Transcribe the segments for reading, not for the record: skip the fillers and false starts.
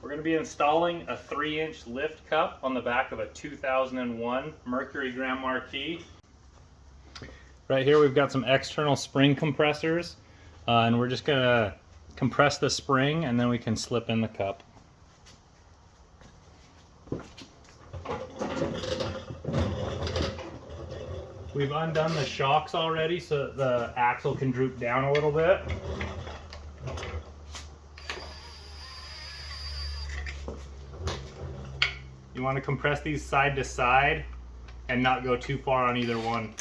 We're going to be installing a 3-inch lift cup on the back of a 2001 Mercury Grand Marquis. Right here we've got some external spring compressors, and we're just going to compress the spring and then we can slip in the cup. We've undone the shocks already so that the axle can droop down a little bit. You want to compress these side to side and not go too far on either one.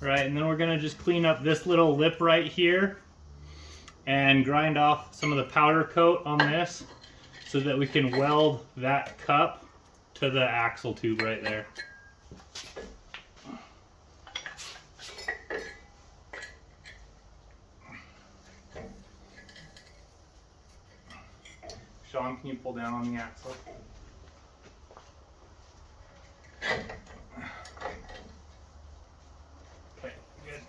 Right, and then we're going to just clean up this little lip right here and grind off some of the powder coat on this so that we can weld that cup to the axle tube right there. Sean, can you pull down on the axle? Okay, good.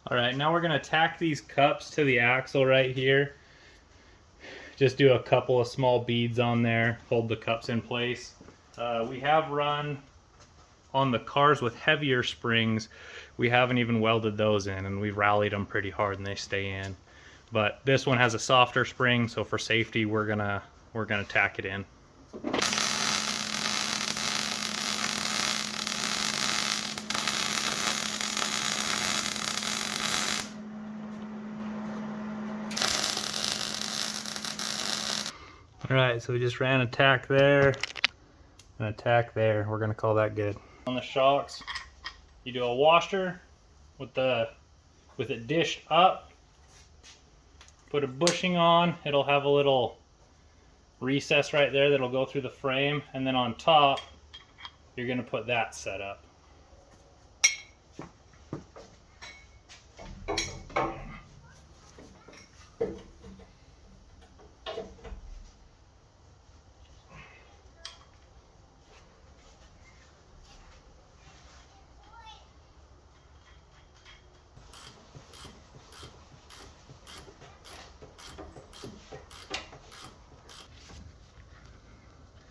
Alright, now we're going to tack these cups to the axle right here. Just do a couple of small beads on there, hold the cups in place. We have run on the cars with heavier springs. We haven't even welded those in, and we've rallied them pretty hard and they stay in. But this one has a softer spring, so for safety we're gonna tack it in. Alright, so we just ran a tack there and a tack there. We're gonna call that good. On the shocks, you do a washer with it dished up, put a bushing on. It'll have a little recess right there that'll go through the frame, and then on top you're gonna put that set up.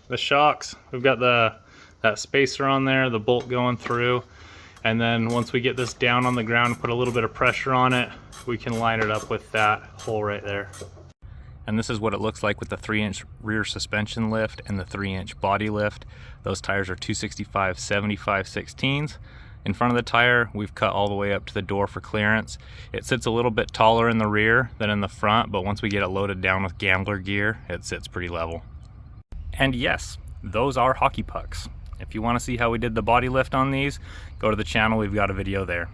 The shocks, we've got that spacer on there, the bolt going through, and then once we get this down on the ground, put a little bit of pressure on it, we can line it up with that hole right there. And this is what it looks like with the 3-inch rear suspension lift and the 3-inch body lift. Those tires are 265 75/16s. In front of the tire, we've cut all the way up to the door for clearance. It sits a little bit taller in the rear than in the front, but once we get it loaded down with Gambler gear, it sits pretty level. And yes, those are hockey pucks. If you want to see how we did the body lift on these, go to the channel, we've got a video there.